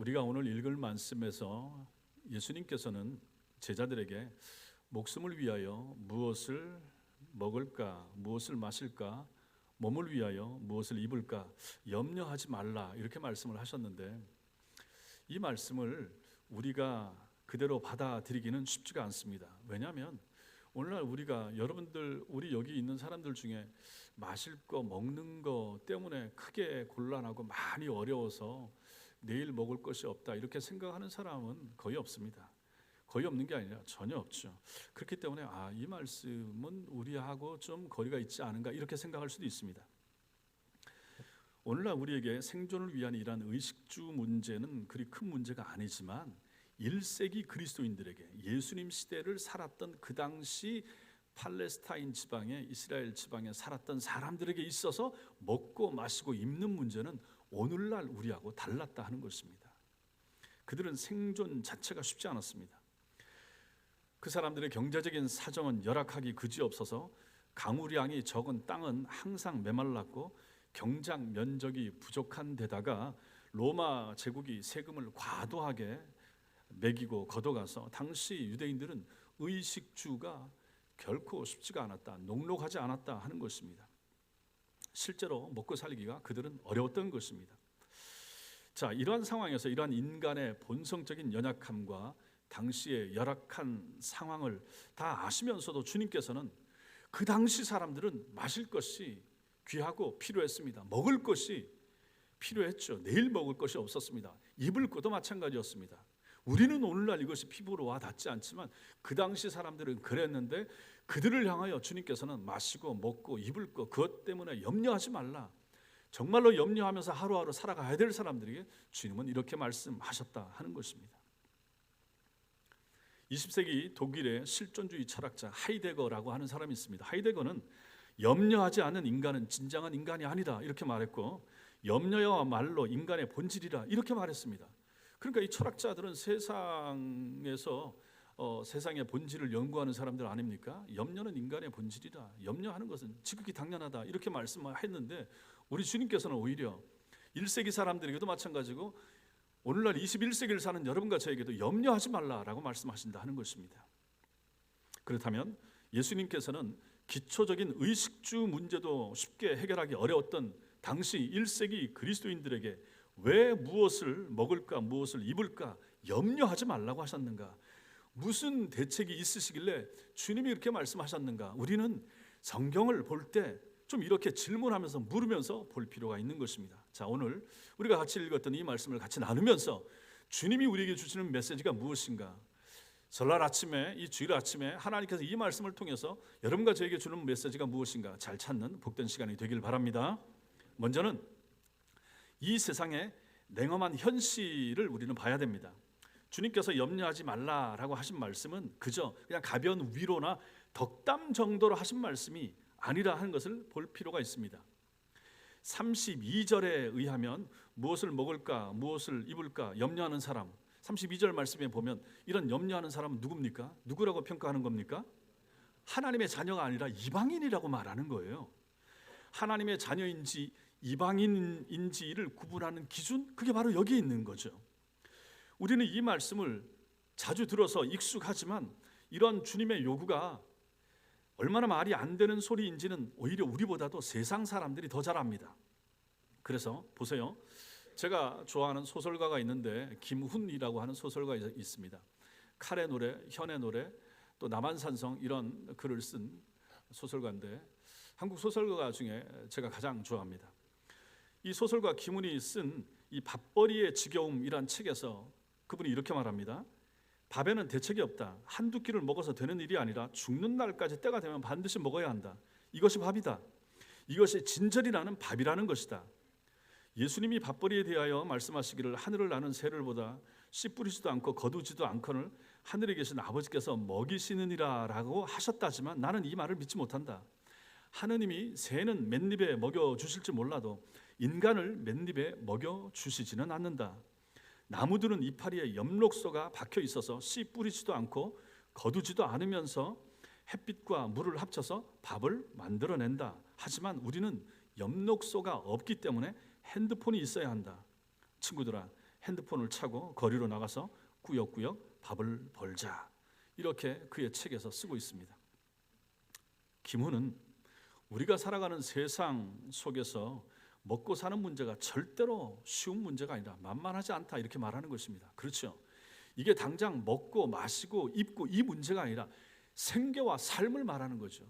우리가 오늘 읽을 말씀에서 예수님께서는 제자들에게 목숨을 위하여 무엇을 먹을까, 무엇을 마실까, 몸을 위하여 무엇을 입을까 염려하지 말라 이렇게 말씀을 하셨는데, 이 말씀을 우리가 그대로 받아들이기는 쉽지가 않습니다. 왜냐하면 오늘날 우리 여기 있는 사람들 중에 마실 거, 먹는 거 때문에 크게 곤란하고 많이 어려워서 내일 먹을 것이 없다 이렇게 생각하는 사람은 거의 없습니다. 거의 없는 게 아니라 전혀 없죠. 그렇기 때문에 이 말씀은 우리하고 좀 거리가 있지 않은가 이렇게 생각할 수도 있습니다. 오늘날 우리에게 생존을 위한 이러한 의식주 문제는 그리 큰 문제가 아니지만 1세기 그리스도인들에게 예수님 시대를 살았던 그 당시 팔레스타인 지방에, 이스라엘 지방에 살았던 사람들에게 있어서 먹고 마시고 입는 문제는 오늘날 우리하고 달랐다 하는 것입니다. 그들은 생존 자체가 쉽지 않았습니다. 그 사람들의 경제적인 사정은 열악하기 그지없어서 강우량이 적은 땅은 항상 메말랐고 경작 면적이 부족한 데다가 로마 제국이 세금을 과도하게 매기고 걷어가서 당시 유대인들은 의식주가 결코 쉽지가 않았다, 녹록하지 않았다 하는 것입니다. 실제로 먹고 살기가 그들은 어려웠던 것입니다. 자, 이러한 상황에서 이러한 인간의 본성적인 연약함과 당시의 열악한 상황을 다 아시면서도 주님께서는 그 당시 사람들은 마실 것이 귀하고 필요했습니다. 먹을 것이 필요했죠. 내일 먹을 것이 없었습니다. 입을 것도 마찬가지였습니다. 우리는 오늘날 이것이 피부로 와 닿지 않지만 그 당시 사람들은 그랬는데, 그들을 향하여 주님께서는 마시고 먹고 입을 것 그것 때문에 염려하지 말라, 정말로 염려하면서 하루하루 살아가야 될 사람들에게 주님은 이렇게 말씀하셨다 하는 것입니다. 20세기 독일의 실존주의 철학자 하이데거라고 하는 사람이 있습니다. 하이데거는 염려하지 않는 인간은 진정한 인간이 아니다 이렇게 말했고, 염려야말로 인간의 본질이라 이렇게 말했습니다. 그러니까 이 철학자들은 세상에서 세상의 본질을 연구하는 사람들 아닙니까? 염려는 인간의 본질이다, 염려하는 것은 지극히 당연하다 이렇게 말씀했는데, 우리 주님께서는 오히려 1세기 사람들에게도 마찬가지고 오늘날 21세기를 사는 여러분과 저에게도 염려하지 말라라고 말씀하신다 하는 것입니다. 그렇다면 예수님께서는 기초적인 의식주 문제도 쉽게 해결하기 어려웠던 당시 1세기 그리스도인들에게 왜 무엇을 먹을까, 무엇을 입을까 염려하지 말라고 하셨는가? 무슨 대책이 있으시길래 주님이 이렇게 말씀하셨는가? 우리는 성경을 볼 때 좀 이렇게 질문하면서 물으면서 볼 필요가 있는 것입니다. 자, 오늘 우리가 같이 읽었던 이 말씀을 같이 나누면서 주님이 우리에게 주시는 메시지가 무엇인가? 설날 아침에, 이 주일 아침에 하나님께서 이 말씀을 통해서 여러분과 저에게 주는 메시지가 무엇인가 잘 찾는 복된 시간이 되길 바랍니다. 먼저는 이 세상의 냉엄한 현실을 우리는 봐야 됩니다. 주님께서 염려하지 말라라고 하신 말씀은 그냥 가벼운 위로나 덕담 정도로 하신 말씀이 아니라 하는 것을 볼 필요가 있습니다. 32절에 의하면 무엇을 먹을까, 무엇을 입을까 염려하는 사람, 32절 말씀에 보면 이런 염려하는 사람은 누굽니까? 누구라고 평가하는 겁니까? 하나님의 자녀가 아니라 이방인이라고 말하는 거예요. 하나님의 자녀인지 이방인인지를 구분하는 기준, 그게 바로 여기에 있는 거죠. 우리는 이 말씀을 자주 들어서 익숙하지만 이런 주님의 요구가 얼마나 말이 안 되는 소리인지는 오히려 우리보다도 세상 사람들이 더 잘 압니다. 그래서 보세요, 제가 좋아하는 소설가가 있는데 김훈이라고 하는 소설가가 있습니다. 칼의 노래, 현의 노래, 또 남한산성 이런 글을 쓴 소설가인데 한국 소설가 중에 제가 가장 좋아합니다. 이 소설가 김훈이 쓴 이 밥벌이의 지겨움이란 책에서 그분이 이렇게 말합니다. 밥에는 대책이 없다. 한두 끼를 먹어서 되는 일이 아니라 죽는 날까지 때가 되면 반드시 먹어야 한다. 이것이 밥이다. 이것이 진절이라는 밥이라는 것이다. 예수님이 밥벌이에 대하여 말씀하시기를 하늘을 나는 새를 보다 씨 뿌리지도 않고 거두지도 않거늘 하늘에 계신 아버지께서 먹이시느니라 라고 하셨다지만 나는 이 말을 믿지 못한다. 하느님이 새는 맨입에 먹여주실지 몰라도 인간을 맨입에 먹여주시지는 않는다. 나무들은 이파리에 엽록소가 박혀 있어서 씨 뿌리지도 않고 거두지도 않으면서 햇빛과 물을 합쳐서 밥을 만들어낸다. 하지만 우리는 엽록소가 없기 때문에 핸드폰이 있어야 한다. 친구들아, 핸드폰을 차고 거리로 나가서 꾸역꾸역 밥을 벌자. 이렇게 그의 책에서 쓰고 있습니다. 김훈은 우리가 살아가는 세상 속에서 먹고 사는 문제가 절대로 쉬운 문제가 아니라 만만하지 않다 이렇게 말하는 것입니다. 그렇죠? 이게 당장 먹고 마시고 입고 이 문제가 아니라 생계와 삶을 말하는 거죠.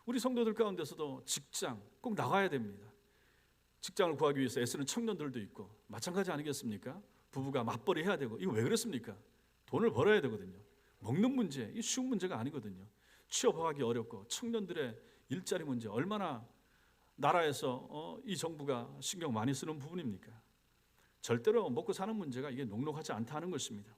우리 성도들 가운데서도 직장 꼭 나가야 됩니다. 직장을 구하기 위해서 애쓰는 청년들도 있고 마찬가지 아니겠습니까? 부부가 맞벌이 해야 되고 이거 왜 그렇습니까? 돈을 벌어야 되거든요. 먹는 문제, 이 쉬운 문제가 아니거든요. 취업하기 어렵고 청년들의 일자리 문제 얼마나 나라에서 이 정부가 신경 많이 쓰는 부분입니까? 절대로 먹고 사는 문제가 이게 녹록하지 않다는 것입니다.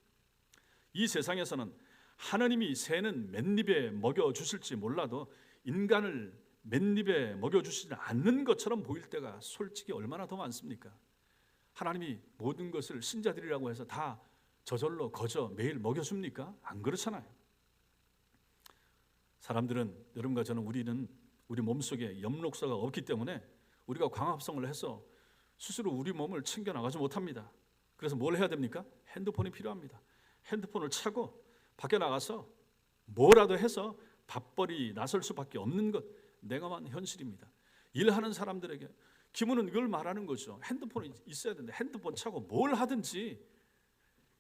이 세상에서는 하나님이 새는 맨입에 먹여주실지 몰라도 인간을 맨입에 먹여주시지 않는 것처럼 보일 때가 솔직히 얼마나 더 많습니까? 하나님이 모든 것을 신자들이라고 해서 다 저절로 거저 매일 먹여줍니까? 안 그렇잖아요. 사람들은, 여러분과 저는, 우리 몸속에 엽록소가 없기 때문에 우리가 광합성을 해서 스스로 우리 몸을 챙겨나가지 못합니다. 그래서 뭘 해야 됩니까? 핸드폰이 필요합니다. 핸드폰을 차고 밖에 나가서 뭐라도 해서 밥벌이 나설 수밖에 없는 것, 냉엄한 현실입니다. 일하는 사람들에게 김훈은 이걸 말하는 거죠. 핸드폰이 있어야 된다. 핸드폰 차고 뭘 하든지,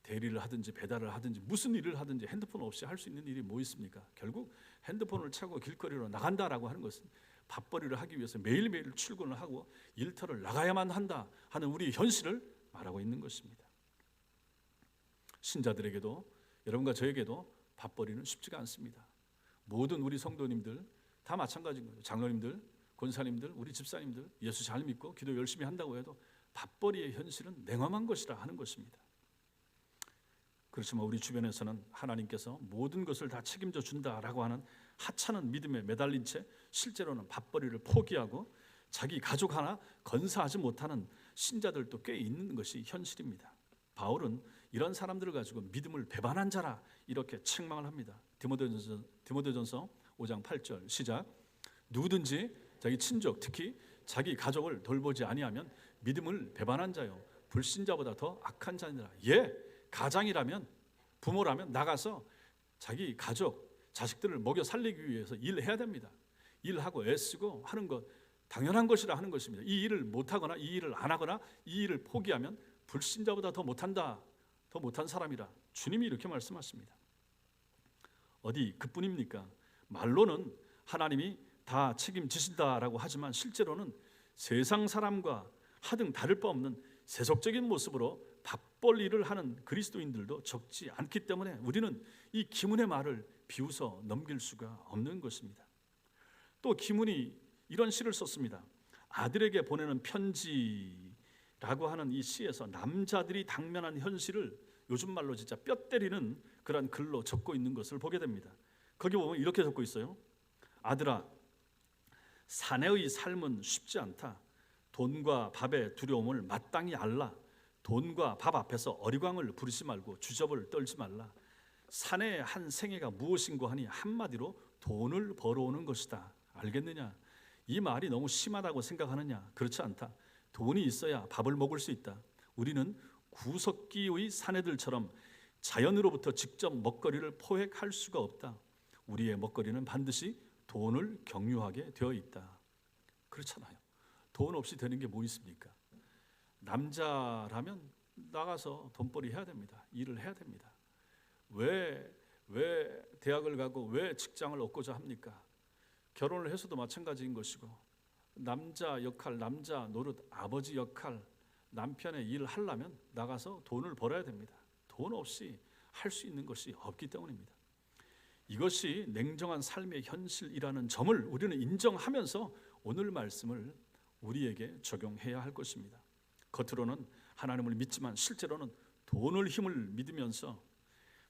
대리를 하든지 배달을 하든지 무슨 일을 하든지 핸드폰 없이 할 수 있는 일이 뭐 있습니까? 결국 핸드폰을 차고 길거리로 나간다라고 하는 것은 밥벌이를 하기 위해서 매일매일 출근을 하고 일터를 나가야만 한다 하는 우리 현실을 말하고 있는 것입니다. 신자들에게도, 여러분과 저에게도 밥벌이는 쉽지가 않습니다. 모든 우리 성도님들 다 마찬가지인 거죠. 장로님들, 권사님들, 우리 집사님들 예수 잘 믿고 기도 열심히 한다고 해도 밥벌이의 현실은 냉엄한 것이라 하는 것입니다. 그렇지만 우리 주변에서는 하나님께서 모든 것을 다 책임져 준다라고 하는 하찮은 믿음에 매달린 채 실제로는 밥벌이를 포기하고 자기 가족 하나 건사하지 못하는 신자들도 꽤 있는 것이 현실입니다. 바울은 이런 사람들을 가지고 믿음을 배반한 자라 이렇게 책망을 합니다. 디모데전서 5장 8절 시작. 누구든지 자기 친족 특히 자기 가족을 돌보지 아니하면 믿음을 배반한 자요 불신자보다 더 악한 자니라. 가장이라면, 부모라면 나가서 자기 가족, 자식들을 먹여 살리기 위해서 일해야 됩니다. 일하고 애쓰고 하는 것 당연한 것이라 하는 것입니다. 이 일을 못하거나 이 일을 안 하거나 이 일을 포기하면 불신자보다 더 못한다, 더 못한 사람이라 주님이 이렇게 말씀하십니다. 어디 그뿐입니까? 말로는 하나님이 다 책임지신다라고 하지만 실제로는 세상 사람과 하등 다를 바 없는 세속적인 모습으로 밥벌이를 하는 그리스도인들도 적지 않기 때문에 우리는 이 기문의 말을 비웃어 넘길 수가 없는 것입니다. 또 기문이 이런 시를 썼습니다. 아들에게 보내는 편지라고 하는 이 시에서 남자들이 당면한 현실을 요즘 말로 진짜 뼈 때리는 그런 글로 적고 있는 것을 보게 됩니다. 거기 보면 이렇게 적고 있어요. 아들아, 사내의 삶은 쉽지 않다. 돈과 밥의 두려움을 마땅히 알라. 돈과 밥 앞에서 어리광을 부리지 말고 주접을 떨지 말라. 사내의 한 생애가 무엇인고 하니 한마디로 돈을 벌어오는 것이다. 알겠느냐? 이 말이 너무 심하다고 생각하느냐? 그렇지 않다. 돈이 있어야 밥을 먹을 수 있다. 우리는 구석기의 사내들처럼 자연으로부터 직접 먹거리를 포획할 수가 없다. 우리의 먹거리는 반드시 돈을 경유하게 되어 있다. 그렇잖아요. 돈 없이 되는 게 뭐 있습니까? 남자라면 나가서 돈벌이 해야 됩니다. 일을 해야 됩니다. 왜 대학을 가고 왜 직장을 얻고자 합니까? 결혼을 해서도 마찬가지인 것이고 남자 역할, 남자 노릇, 아버지 역할, 남편의 일을 하려면 나가서 돈을 벌어야 됩니다. 돈 없이 할 수 있는 것이 없기 때문입니다. 이것이 냉정한 삶의 현실이라는 점을 우리는 인정하면서 오늘 말씀을 우리에게 적용해야 할 것입니다. 겉으로는 하나님을 믿지만 실제로는 돈을 힘을 믿으면서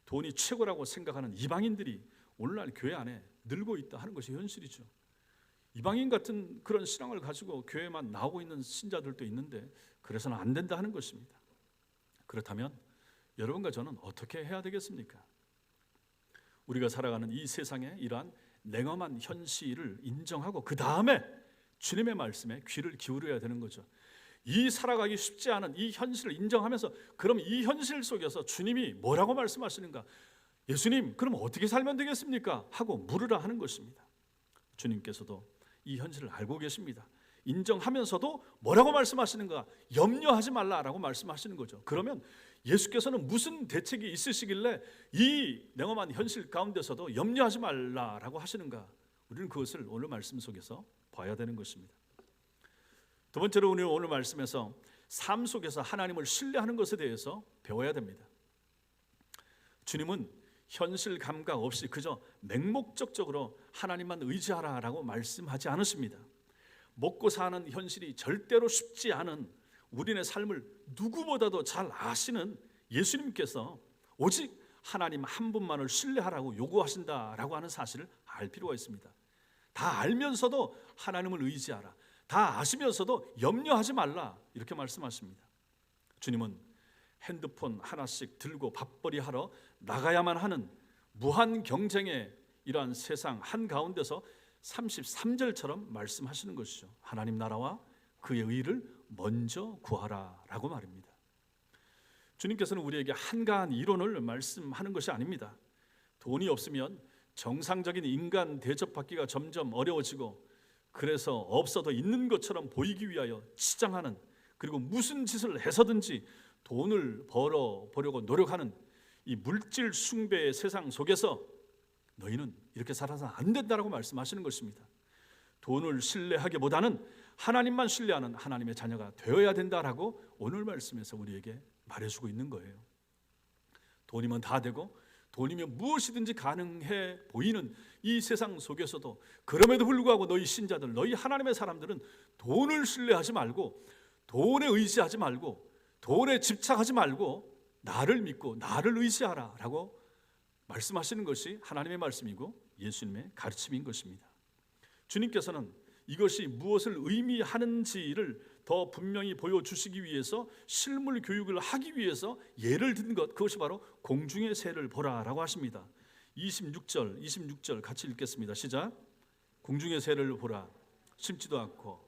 돈이 최고라고 생각하는 이방인들이 오늘날 교회 안에 늘고 있다 하는 것이 현실이죠. 이방인 같은 그런 신앙을 가지고 교회만 나오고 있는 신자들도 있는데 그래서는 안 된다 하는 것입니다. 그렇다면 여러분과 저는 어떻게 해야 되겠습니까? 우리가 살아가는 이 세상에 이러한 냉엄한 현실을 인정하고 그 다음에 주님의 말씀에 귀를 기울여야 되는 거죠. 이 살아가기 쉽지 않은 이 현실을 인정하면서 그럼 이 현실 속에서 주님이 뭐라고 말씀하시는가? 예수님, 그럼 어떻게 살면 되겠습니까? 하고 물으라 하는 것입니다. 주님께서도 이 현실을 알고 계십니다. 인정하면서도 뭐라고 말씀하시는가? 염려하지 말라라고 말씀하시는 거죠. 그러면 예수께서는 무슨 대책이 있으시길래 이 냉엄한 현실 가운데서도 염려하지 말라라고 하시는가? 우리는 그것을 오늘 말씀 속에서 봐야 되는 것입니다. 두 번째로 오늘 말씀에서 삶 속에서 하나님을 신뢰하는 것에 대해서 배워야 됩니다. 주님은 현실 감각 없이 그저 맹목적적으로 하나님만 의지하라라고 말씀하지 않으십니다. 먹고 사는 현실이 절대로 쉽지 않은 우리의 삶을 누구보다도 잘 아시는 예수님께서 오직 하나님 한 분만을 신뢰하라고 요구하신다라고 하는 사실을 알 필요가 있습니다. 다 알면서도 하나님을 의지하라, 다 아시면서도 염려하지 말라 이렇게 말씀하십니다. 주님은 핸드폰 하나씩 들고 밥벌이 하러 나가야만 하는 무한 경쟁의 이러한 세상 한가운데서 33절처럼 말씀하시는 것이죠. 하나님 나라와 그의 의를 먼저 구하라 라고 말입니다. 주님께서는 우리에게 한가한 이론을 말씀하는 것이 아닙니다. 돈이 없으면 정상적인 인간 대접받기가 점점 어려워지고 그래서 없어도 있는 것처럼 보이기 위하여 치장하는, 그리고 무슨 짓을 해서든지 돈을 벌어보려고 노력하는 이 물질 숭배의 세상 속에서 너희는 이렇게 살아서 안 된다라고 말씀하시는 것입니다. 돈을 신뢰하기보다는 하나님만 신뢰하는 하나님의 자녀가 되어야 된다라고 오늘 말씀에서 우리에게 말해주고 있는 거예요. 돈이면 다 되고 돈이면 무엇이든지 가능해 보이는 이 세상 속에서도 그럼에도 불구하고 너희 신자들, 너희 하나님의 사람들은 돈을 신뢰하지 말고 돈에 의지하지 말고 돈에 집착하지 말고 나를 믿고 나를 의지하라 라고 말씀하시는 것이 하나님의 말씀이고 예수님의 가르침인 것입니다. 주님께서는 이것이 무엇을 의미하는지를 더 분명히 보여주시기 위해서 실물 교육을 하기 위해서 예를 든 것, 그것이 바로 공중의 새를 보라라고 하십니다. 26절 같이 읽겠습니다. 시작. 공중의 새를 보라. 심지도 않고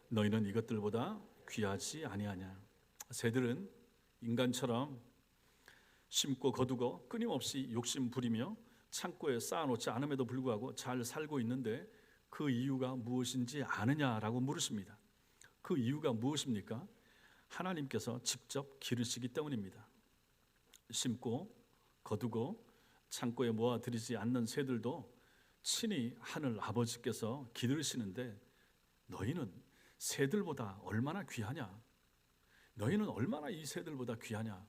너희는 이것들보다 귀하지 아니하냐. 새들은 인간처럼 심고 거두고 끊임없이 욕심 부리며 창고에 쌓아놓지 않음에도 불구하고 잘 살고 있는데 그 이유가 무엇인지 아느냐라고 물으십니다. 그 이유가 무엇입니까? 하나님께서 직접 기르시기 때문입니다. 심고 거두고 창고에 모아들이지 않는 새들도 친히 하늘 아버지께서 기르시는데 너희는 새들보다 얼마나 귀하냐? 너희는 얼마나 이 새들보다 귀하냐?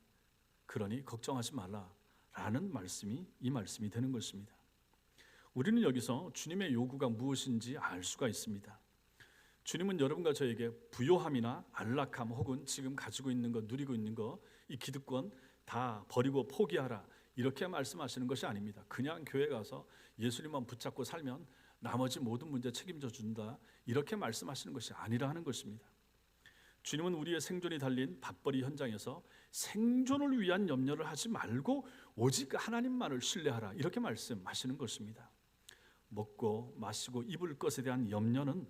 그러니 걱정하지 말라라는 말씀이 이 말씀이 되는 것입니다. 우리는 여기서 주님의 요구가 무엇인지 알 수가 있습니다. 주님은 여러분과 저에게 부요함이나 안락함 혹은 지금 가지고 있는 것, 누리고 있는 것, 이 기득권 다 버리고 포기하라 이렇게 말씀하시는 것이 아닙니다. 그냥 교회 가서 예수님만 붙잡고 살면 나머지 모든 문제 책임져 준다 이렇게 말씀하시는 것이 아니라 하는 것입니다. 주님은 우리의 생존이 달린 밥벌이 현장에서 생존을 위한 염려를 하지 말고 오직 하나님만을 신뢰하라 이렇게 말씀하시는 것입니다. 먹고 마시고 입을 것에 대한 염려는,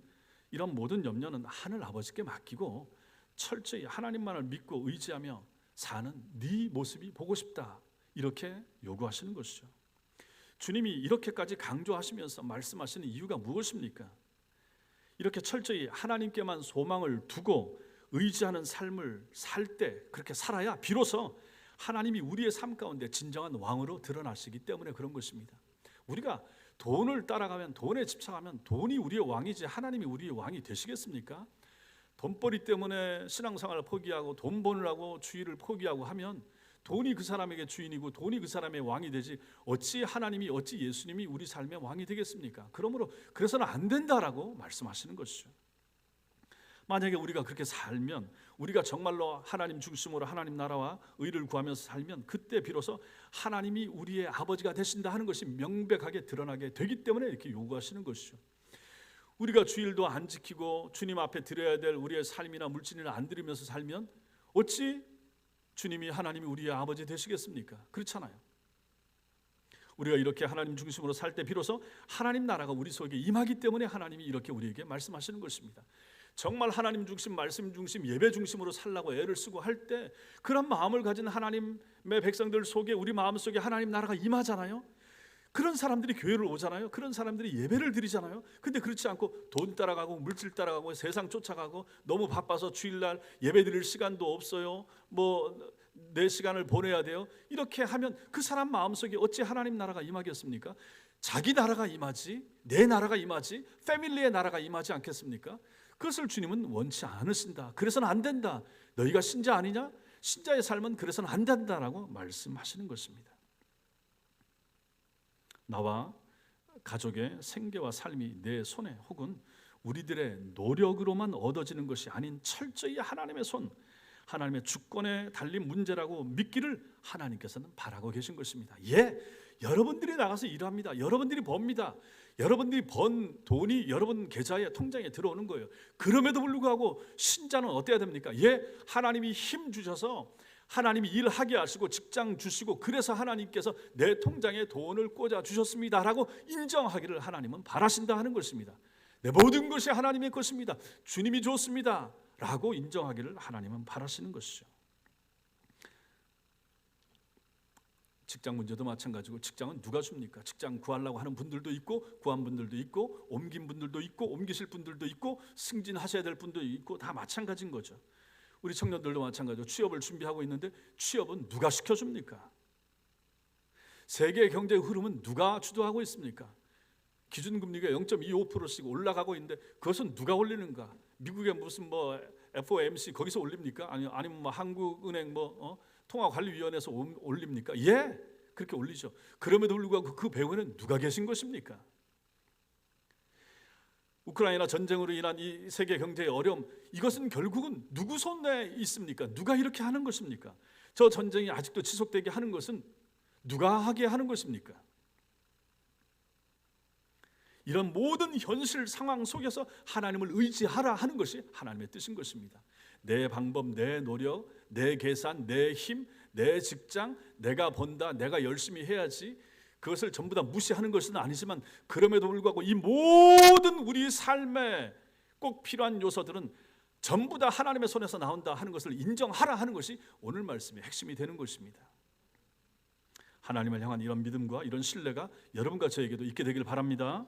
이런 모든 염려는 하늘 아버지께 맡기고 철저히 하나님만을 믿고 의지하며 사는 네 모습이 보고 싶다 이렇게 요구하시는 것이죠. 주님이 이렇게까지 강조하시면서 말씀하시는 이유가 무엇입니까? 이렇게 철저히 하나님께만 소망을 두고 의지하는 삶을 살 때 그렇게 살아야 비로소 하나님이 우리의 삶 가운데 진정한 왕으로 드러나시기 때문에 그런 것입니다. 우리가 돈을 따라가면, 돈에 집착하면 돈이 우리의 왕이지 하나님이 우리의 왕이 되시겠습니까? 돈벌이 때문에 신앙생활을 포기하고 돈 버느라고 주의를 포기하고 하면 돈이 그 사람에게 주인이고 돈이 그 사람의 왕이 되지 어찌 하나님이, 어찌 예수님이 우리 삶의 왕이 되겠습니까? 그러므로 그래서는 안 된다라고 말씀하시는 것이죠. 만약에 우리가 그렇게 살면, 우리가 정말로 하나님 중심으로 하나님 나라와 의를 구하면서 살면 그때 비로소 하나님이 우리의 아버지가 되신다 하는 것이 명백하게 드러나게 되기 때문에 이렇게 요구하시는 것이죠. 우리가 주일도 안 지키고 주님 앞에 드려야 될 우리의 삶이나 물질이나 안 드리면서 살면 어찌 주님이, 하나님이 우리의 아버지 되시겠습니까? 그렇잖아요. 우리가 이렇게 하나님 중심으로 살 때 비로소 하나님 나라가 우리 속에 임하기 때문에 하나님이 이렇게 우리에게 말씀하시는 것입니다. 정말 하나님 중심, 말씀 중심, 예배 중심으로 살라고 애를 쓰고 할 때 그런 마음을 가진 하나님의 백성들 속에 우리 마음속에 하나님 나라가 임하잖아요. 그런 사람들이 교회를 오잖아요. 그런 사람들이 예배를 드리잖아요. 근데 그렇지 않고 돈 따라가고 물질 따라가고 세상 쫓아가고 너무 바빠서 주일날 예배 드릴 시간도 없어요. 내 시간을 보내야 돼요. 이렇게 하면 그 사람 마음속에 어찌 하나님 나라가 임하겠습니까? 자기 나라가 임하지, 내 나라가 임하지, 패밀리의 나라가 임하지 않겠습니까? 그것을 주님은 원치 않으신다. 그래서는 안 된다. 너희가 신자 아니냐? 신자의 삶은 그래서는 안 된다라고 말씀하시는 것입니다. 나와 가족의 생계와 삶이 내 손에 혹은 우리들의 노력으로만 얻어지는 것이 아닌 철저히 하나님의 손, 하나님의 주권에 달린 문제라고 믿기를 하나님께서는 바라고 계신 것입니다. 예, 여러분들이 나가서 일합니다. 여러분들이 법니다. 여러분들이 번 돈이 여러분 계좌에 통장에 들어오는 거예요. 그럼에도 불구하고 신자는 어때야 됩니까? 예, 하나님이 힘 주셔서 하나님이 일하게 하시고 직장 주시고 그래서 하나님께서 내 통장에 돈을 꽂아 주셨습니다라고 인정하기를 하나님은 바라신다 하는 것입니다. 내 모든 것이 하나님의 것입니다. 주님이 줬습니다 라고 인정하기를 하나님은 바라시는 것이죠. 직장 문제도 마찬가지고 직장은 누가 줍니까? 직장 구하려고 하는 분들도 있고 구한 분들도 있고 옮긴 분들도 있고 옮기실 분들도 있고 승진하셔야 될 분도 있고 다 마찬가지인 거죠. 우리 청년들도 마찬가지로 취업을 준비하고 있는데 취업은 누가 시켜줍니까? 세계 경제의 흐름은 누가 주도하고 있습니까? 기준금리가 0.25%씩 올라가고 있는데 그것은 누가 올리는가? 미국의 무슨 FOMC 거기서 올립니까? 아니면 한국은행 통화관리위원회에서 올립니까? 예, 그렇게 올리죠. 그럼에도 불구하고 그 배후에는 누가 계신 것입니까? 우크라이나 전쟁으로 인한 이 세계 경제의 어려움, 이것은 결국은 누구 손에 있습니까? 누가 이렇게 하는 것입니까? 저 전쟁이 아직도 지속되게 하는 것은 누가 하게 하는 것입니까? 이런 모든 현실 상황 속에서 하나님을 의지하라 하는 것이 하나님의 뜻인 것입니다. 내 방법, 내 노력, 내 계산, 내 힘, 내 직장, 내가 번다, 내가 열심히 해야지, 그것을 전부 다 무시하는 것은 아니지만 그럼에도 불구하고 이 모든 우리 삶에 꼭 필요한 요소들은 전부 다 하나님의 손에서 나온다 하는 것을 인정하라 하는 것이 오늘 말씀의 핵심이 되는 것입니다. 하나님을 향한 이런 믿음과 이런 신뢰가 여러분과 저에게도 있게 되길 바랍니다.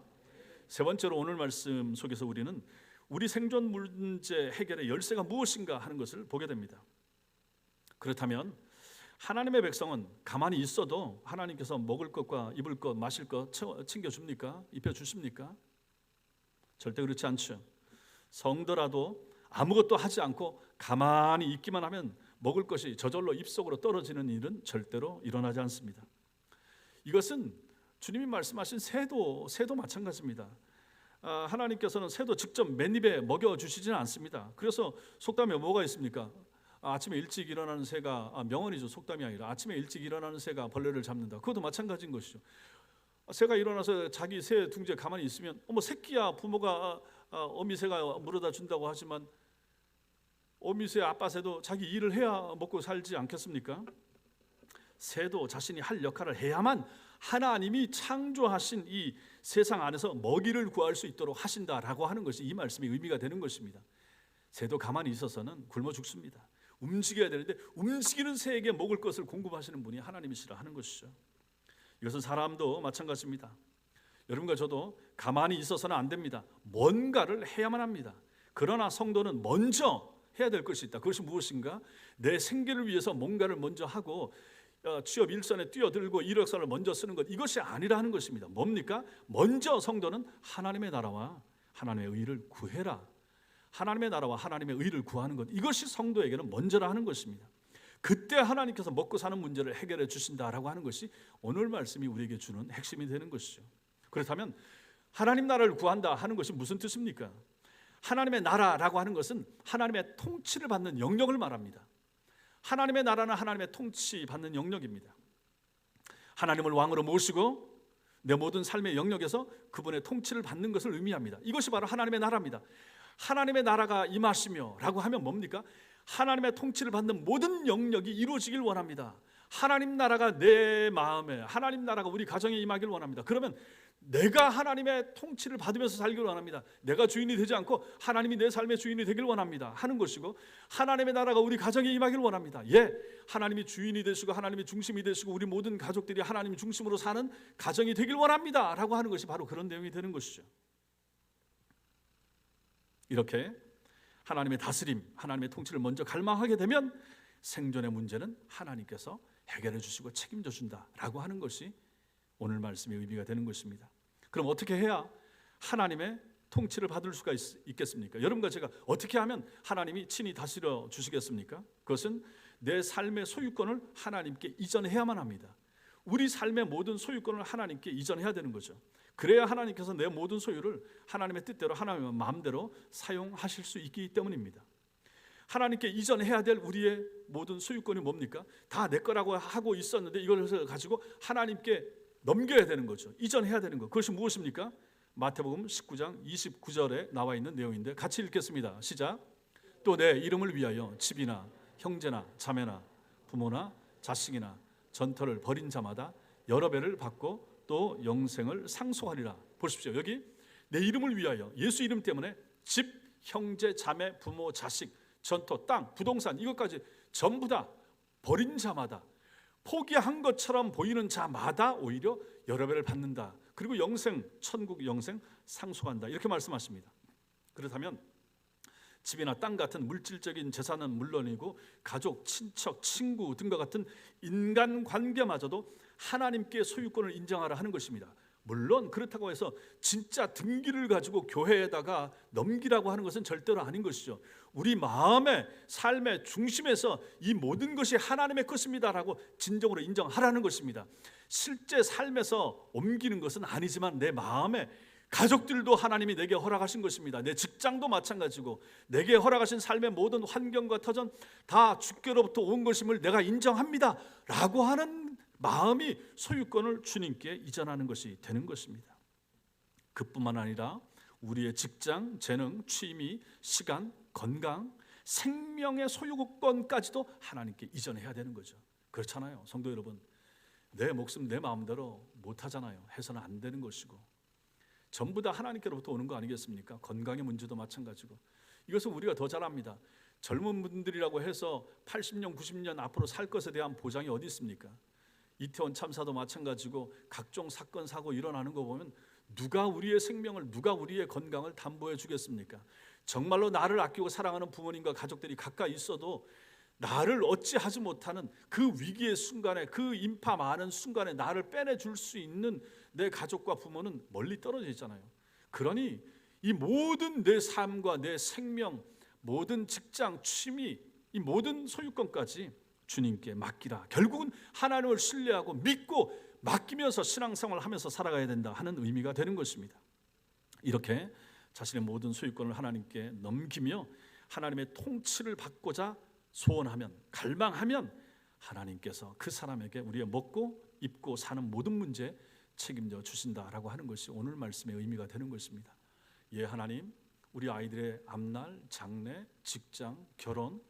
세 번째로 오늘 말씀 속에서 우리는 우리 생존 문제 해결의 열쇠가 무엇인가 하는 것을 보게 됩니다. 그렇다면 하나님의 백성은 가만히 있어도 하나님께서 먹을 것과 입을 것, 마실 것 챙겨줍니까? 입혀주십니까? 절대 그렇지 않죠. 성도라도 아무것도 하지 않고 가만히 있기만 하면 먹을 것이 저절로 입속으로 떨어지는 일은 절대로 일어나지 않습니다. 이것은 주님이 말씀하신 새도 마찬가지입니다. 하나님께서는 새도 직접 맨입에 먹여주시지는 않습니다. 그래서 속담에 뭐가 있습니까? 아침에 일찍 일어나는 새가, 명언이죠, 속담이 아니라 아침에 일찍 일어나는 새가 벌레를 잡는다. 그것도 마찬가지인 것이죠. 새가 일어나서 자기 새 둥지에 가만히 있으면 새끼야, 부모가 어미새가 물어다 준다고 하지만 어미새, 아빠새도 자기 일을 해야 먹고 살지 않겠습니까? 새도 자신이 할 역할을 해야만 하나님이 창조하신 이 세상 안에서 먹이를 구할 수 있도록 하신다라고 하는 것이 이 말씀의 의미가 되는 것입니다. 새도 가만히 있어서는 굶어 죽습니다. 움직여야 되는데 움직이는 새에게 먹을 것을 공급하시는 분이 하나님이시라 하는 것이죠. 이것은 사람도 마찬가지입니다. 여러분과 저도 가만히 있어서는 안 됩니다. 뭔가를 해야만 합니다. 그러나 성도는 먼저 해야 될 것이 있다. 그것이 무엇인가? 내 생계를 위해서 뭔가를 먼저 하고 취업 일선에 뛰어들고 이력서를 먼저 쓰는 것, 이것이 아니라 하는 것입니다. 뭡니까? 먼저 성도는 하나님의 나라와 하나님의 의를 구해라. 하나님의 나라와 하나님의 의를 구하는 것, 이것이 성도에게는 먼저라 하는 것입니다. 그때 하나님께서 먹고 사는 문제를 해결해 주신다라고 하는 것이 오늘 말씀이 우리에게 주는 핵심이 되는 것이죠. 그렇다면 하나님 나라를 구한다 하는 것이 무슨 뜻입니까? 하나님의 나라라고 하는 것은 하나님의 통치를 받는 영역을 말합니다. 하나님의 나라는 하나님의 통치받는 영역입니다. 하나님을 왕으로 모시고 내 모든 삶의 영역에서 그분의 통치를 받는 것을 의미합니다. 이것이 바로 하나님의 나라입니다. 하나님의 나라가 임하시며 라고 하면 뭡니까? 하나님의 통치를 받는 모든 영역이 이루어지길 원합니다. 하나님 나라가 내 마음에, 하나님 나라가 우리 가정에 임하기를 원합니다. 그러면 내가 하나님의 통치를 받으면서 살기를 원합니다. 내가 주인이 되지 않고 하나님이 내 삶의 주인이 되기를 원합니다 하는 것이고, 하나님의 나라가 우리 가정에 임하기를 원합니다. 예, 하나님이 주인이 되시고 하나님이 중심이 되시고 우리 모든 가족들이 하나님 중심으로 사는 가정이 되길 원합니다 라고 하는 것이 바로 그런 내용이 되는 것이죠. 이렇게 하나님의 다스림, 하나님의 통치를 먼저 갈망하게 되면 생존의 문제는 하나님께서 해결해 주시고 책임져 준다라고 하는 것이 오늘 말씀의 의미가 되는 것입니다. 그럼 어떻게 해야 하나님의 통치를 받을 수가 있겠습니까? 여러분과 제가 어떻게 하면 하나님이 친히 다스려 주시겠습니까? 그것은 내 삶의 소유권을 하나님께 이전해야만 합니다. 우리 삶의 모든 소유권을 하나님께 이전해야 되는 거죠. 그래야 하나님께서 내 모든 소유를 하나님의 뜻대로, 하나님의 마음대로 사용하실 수 있기 때문입니다. 하나님께 이전해야 될 우리의 모든 소유권이 뭡니까? 다 내 거라고 하고 있었는데 이걸 가지고 하나님께 넘겨야 되는 거죠. 이전해야 되는 것. 그것이 무엇입니까? 마태복음 19장 29절에 나와 있는 내용인데 같이 읽겠습니다. 시작. 또 내 이름을 위하여 집이나 형제나 자매나 부모나 자식이나 전터를 벌인 자마다 여러 배를 받고 또 영생을 상속하리라. 보십시오. 여기 내 이름을 위하여, 예수 이름 때문에 집, 형제, 자매, 부모, 자식, 전터, 땅, 부동산 이것까지 전부 다 버린 자마다, 포기한 것처럼 보이는 자마다 오히려 여러 배를 받는다. 그리고 영생, 천국 영생 상속한다. 이렇게 말씀하십니다. 그렇다면 집이나 땅 같은 물질적인 재산은 물론이고 가족, 친척, 친구 등과 같은 인간관계마저도 하나님께 소유권을 인정하라 하는 것입니다. 물론 그렇다고 해서 진짜 등기를 가지고 교회에다가 넘기라고 하는 것은 절대로 아닌 것이죠. 우리 마음의 삶의 중심에서 이 모든 것이 하나님의 것입니다라고 진정으로 인정하라는 것입니다. 실제 삶에서 옮기는 것은 아니지만 내 마음에, 가족들도 하나님이 내게 허락하신 것입니다. 내 직장도 마찬가지고 내게 허락하신 삶의 모든 환경과 터전 다 주께로부터 온 것임을 내가 인정합니다 라고 하는 마음이 소유권을 주님께 이전하는 것이 되는 것입니다. 그뿐만 아니라 우리의 직장, 재능, 취미, 시간, 건강, 생명의 소유권까지도 하나님께 이전해야 되는 거죠. 그렇잖아요. 성도 여러분, 내 목숨 내 마음대로 못하잖아요. 해서는 안 되는 것이고 전부 다 하나님께로부터 오는 거 아니겠습니까? 건강의 문제도 마찬가지고 이것은 우리가 더 잘 압니다. 젊은 분들이라고 해서 80년, 90년 앞으로 살 것에 대한 보장이 어디 있습니까? 이태원 참사도 마찬가지고 각종 사건, 사고 일어나는 거 보면 누가 우리의 생명을, 누가 우리의 건강을 담보해 주겠습니까? 정말로 나를 아끼고 사랑하는 부모님과 가족들이 가까이 있어도 나를 어찌하지 못하는 그 위기의 순간에, 그 인파 많은 순간에 나를 빼내줄 수 있는 내 가족과 부모는 멀리 떨어져 있잖아요. 그러니 이 모든 내 삶과 내 생명, 모든 직장, 취미, 이 모든 소유권까지 주님께 맡기라. 결국은 하나님을 신뢰하고 믿고 맡기면서 신앙생활을 하면서 살아가야 된다 하는 의미가 되는 것입니다. 이렇게 자신의 모든 소유권을 하나님께 넘기며 하나님의 통치를 받고자 소원하면, 갈망하면 하나님께서 그 사람에게 우리의 먹고 입고 사는 모든 문제 책임져 주신다라고 하는 것이 오늘 말씀의 의미가 되는 것입니다. 예, 하나님, 우리 아이들의 앞날, 장래, 직장, 결혼,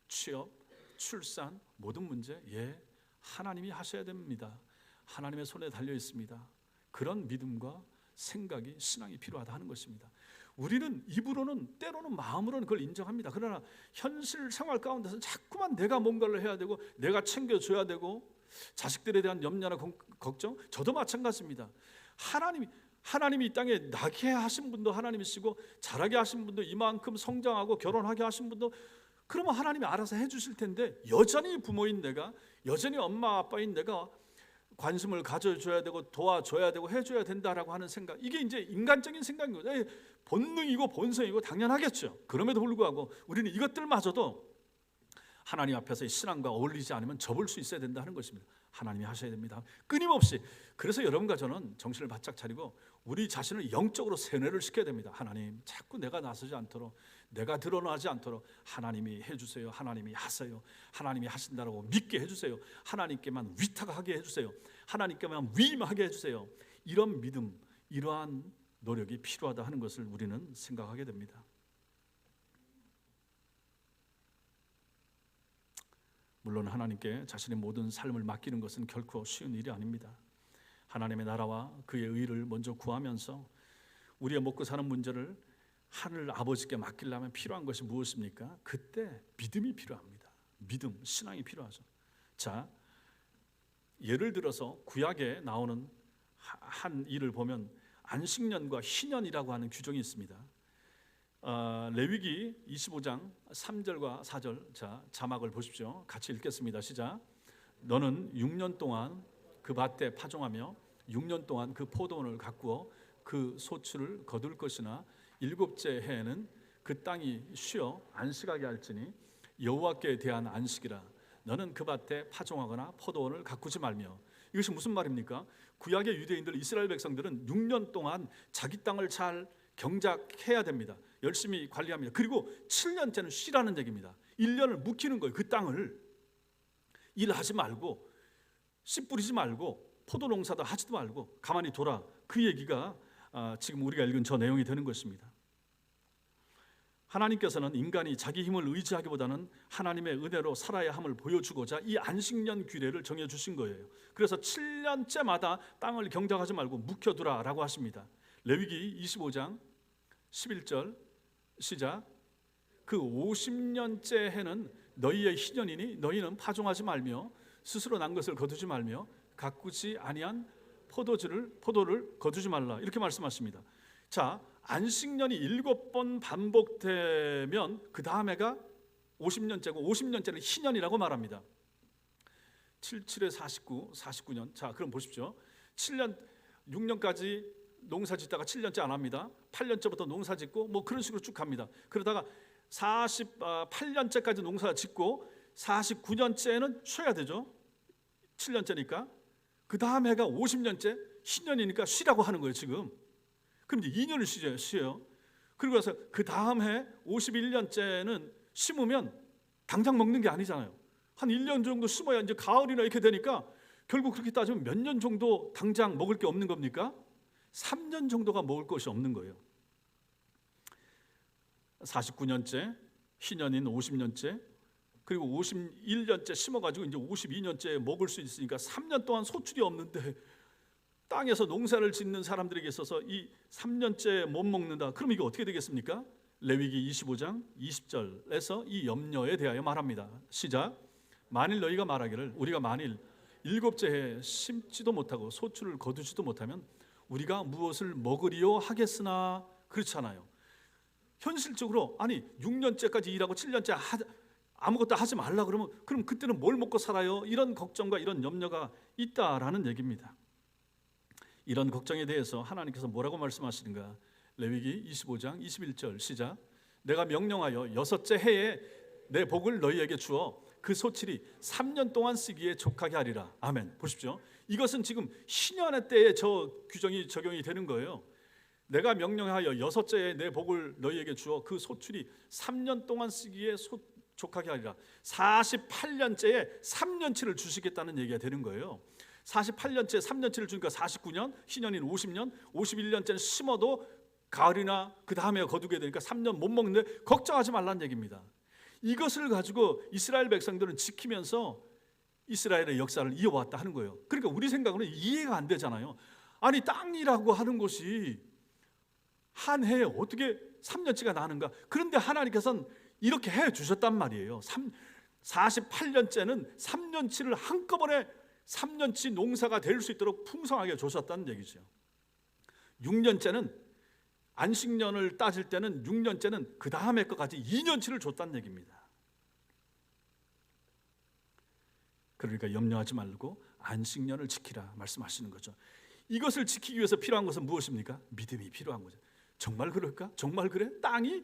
취업, 출산 모든 문제, 예, 하나님이 하셔야 됩니다. 하나님의 손에 달려 있습니다. 그런 믿음과 생각이, 신앙이 필요하다 하는 것입니다. 우리는 입으로는, 때로는 마음으로는 그걸 인정합니다. 그러나 현실 생활 가운데서 자꾸만 내가 뭔가를 해야 되고 내가 챙겨줘야 되고 자식들에 대한 염려나 걱정, 저도 마찬가지입니다. 하나님이 이 땅에 나게 하신 분도 하나님이시고 자라게 하신 분도, 이만큼 성장하고 결혼하게 하신 분도, 그러면 하나님이 알아서 해주실 텐데 여전히 부모인 내가, 여전히 엄마 아빠인 내가 관심을 가져줘야 되고 도와줘야 되고 해줘야 된다라고 하는 생각, 이게 이제 인간적인 생각인 거죠. 본능이고 본성이고 당연하겠죠. 그럼에도 불구하고 우리는 이것들마저도 하나님 앞에서의 신앙과 어울리지 않으면 접을 수 있어야 된다 하는 것입니다. 하나님이 하셔야 됩니다. 끊임없이. 그래서 여러분과 저는 정신을 바짝 차리고 우리 자신을 영적으로 세뇌를 시켜야 됩니다. 하나님, 자꾸 내가 나서지 않도록, 내가 드러나지 않도록 하나님이 해주세요. 하나님이 하세요. 하나님이 하신다라고 믿게 해주세요. 하나님께만 위탁하게 해주세요. 하나님께만 위임하게 해주세요. 이런 믿음, 이러한 노력이 필요하다 하는 것을 우리는 생각하게 됩니다. 물론 하나님께 자신의 모든 삶을 맡기는 것은 결코 쉬운 일이 아닙니다. 하나님의 나라와 그의 의를 먼저 구하면서 우리의 먹고 사는 문제를 하늘 아버지께 맡기려면 필요한 것이 무엇입니까? 그때 믿음이 필요합니다. 믿음, 신앙이 필요하죠. 자, 예를 들어서 구약에 나오는 한 일을 보면 안식년과 희년이라고 하는 규정이 있습니다. 레위기 25장 3절과 4절, 자, 자막을 보십시오. 같이 읽겠습니다. 시작. 너는 6년 동안 그 밭에 파종하며 6년 동안 그 포도원을 가꾸어 그 소출을 거둘 것이나 7째 해에는 그 땅이 쉬어 안식하게 할지니 여호와께 대한 안식이라. 너는 그 밭에 파종하거나 포도원을 가꾸지 말며. 이것이 무슨 말입니까? 구약의 유대인들, 이스라엘 백성들은 6년 동안 자기 땅을 잘 경작해야 됩니다. 열심히 관리합니다. 그리고 7년째는 쉬라는 얘기입니다. 1년을 묵히는 거예요. 그 땅을 일하지 말고 씨 뿌리지 말고 포도 농사도 하지도 말고 가만히 둬라. 그 얘기가 지금 우리가 읽은 저 내용이 되는 것입니다. 하나님께서는 인간이 자기 힘을 의지하기보다는 하나님의 은혜로 살아야 함을 보여주고자 이 안식년 규례를 정해주신 거예요. 그래서 7년째마다 땅을 경작하지 말고 묵혀두라라고 하십니다. 레위기 25장 11절 시작. 그 50년째 해는 너희의 희년이니 너희는 파종하지 말며 스스로 난 것을 거두지 말며 가꾸지 아니한 포도를 거두지 말라. 이렇게 말씀하십니다. 자, 안식년이 7번 반복되면 그 다음 해가 50년째고 50년째는 희년이라고 말합니다. 77에 49, 49년. 자, 그럼 보십시오. 6년까지 농사 짓다가 7년째 안 합니다. 8년째부터 농사 짓고 뭐 그런 식으로 쭉 갑니다. 그러다가 48년째까지 농사 짓고 49년째는 쉬어야 되죠. 7년째니까. 그 다음 해가 50년째 희년이니까 쉬라고 하는 거예요, 지금. 그럼 이제 2년을 쉬어요. 그리고 나서 그 다음 해 51년째는 심으면 당장 먹는 게 아니잖아요. 한 1년 정도 심어야 이제 가을이나 이렇게 되니까 결국 그렇게 따지면 몇 년 정도 당장 먹을 게 없는 겁니까? 3년 정도가 먹을 것이 없는 거예요. 49년째, 희년인 50년째, 그리고 51년째 심어가지고 이제 52년째 먹을 수 있으니까 3년 동안 소출이 없는데 땅에서 농사를 짓는 사람들에게 있어서 이 3년째 못 먹는다. 그럼 이게 어떻게 되겠습니까? 레위기 25장 20절에서 이 염려에 대하여 말합니다. 시작. 만일 너희가 말하기를 우리가 만일 7째 해에 심지도 못하고 소출을 거두지도 못하면 우리가 무엇을 먹으리요 하겠으나 그렇잖아요. 현실적으로 아니 6년째까지 일하고 7년째 아무것도 하지 말라 그러면 그럼 그때는 뭘 먹고 살아요? 이런 걱정과 이런 염려가 있다라는 얘기입니다. 이런 걱정에 대해서 하나님께서 뭐라고 말씀하시는가? 레위기 25장 21절 시작. 내가 명령하여 6째 해에 내 복을 너희에게 주어 그 소출이 3년 동안 쓰기에 족하게 하리라. 아멘. 보십시오. 이것은 지금 희년의 때에 저 규정이 적용이 되는 거예요. 내가 명령하여 6째 해에 내 복을 너희에게 주어 그 소출이 3년 동안 쓰기에 족하게 하리라. 48년째에 3년치를 주시겠다는 얘기가 되는 거예요. 48년째 3년치를 주니까 49년, 희년인 50년, 51년째는 심어도 가을이나 그 다음에 거두게 되니까 3년 못 먹는데 걱정하지 말라는 얘기입니다. 이것을 가지고 이스라엘 백성들은 지키면서 이스라엘의 역사를 이어왔다 하는 거예요. 그러니까 우리 생각으로는 이해가 안 되잖아요. 아니 땅이라고 하는 것이 한 해에 어떻게 3년치가 나는가? 그런데 하나님께서는 이렇게 해 주셨단 말이에요. 48년째는 3년치를 한꺼번에 3년치 농사가 될 수 있도록 풍성하게 주셨다는 얘기죠. 6년째는 안식년을 따질 때는 6년째는 그 다음에 것까지 2년치를 줬다는 얘기입니다. 그러니까 염려하지 말고 안식년을 지키라 말씀하시는 거죠. 이것을 지키기 위해서 필요한 것은 무엇입니까? 믿음이 필요한 거죠. 정말 그럴까? 정말 그래? 땅이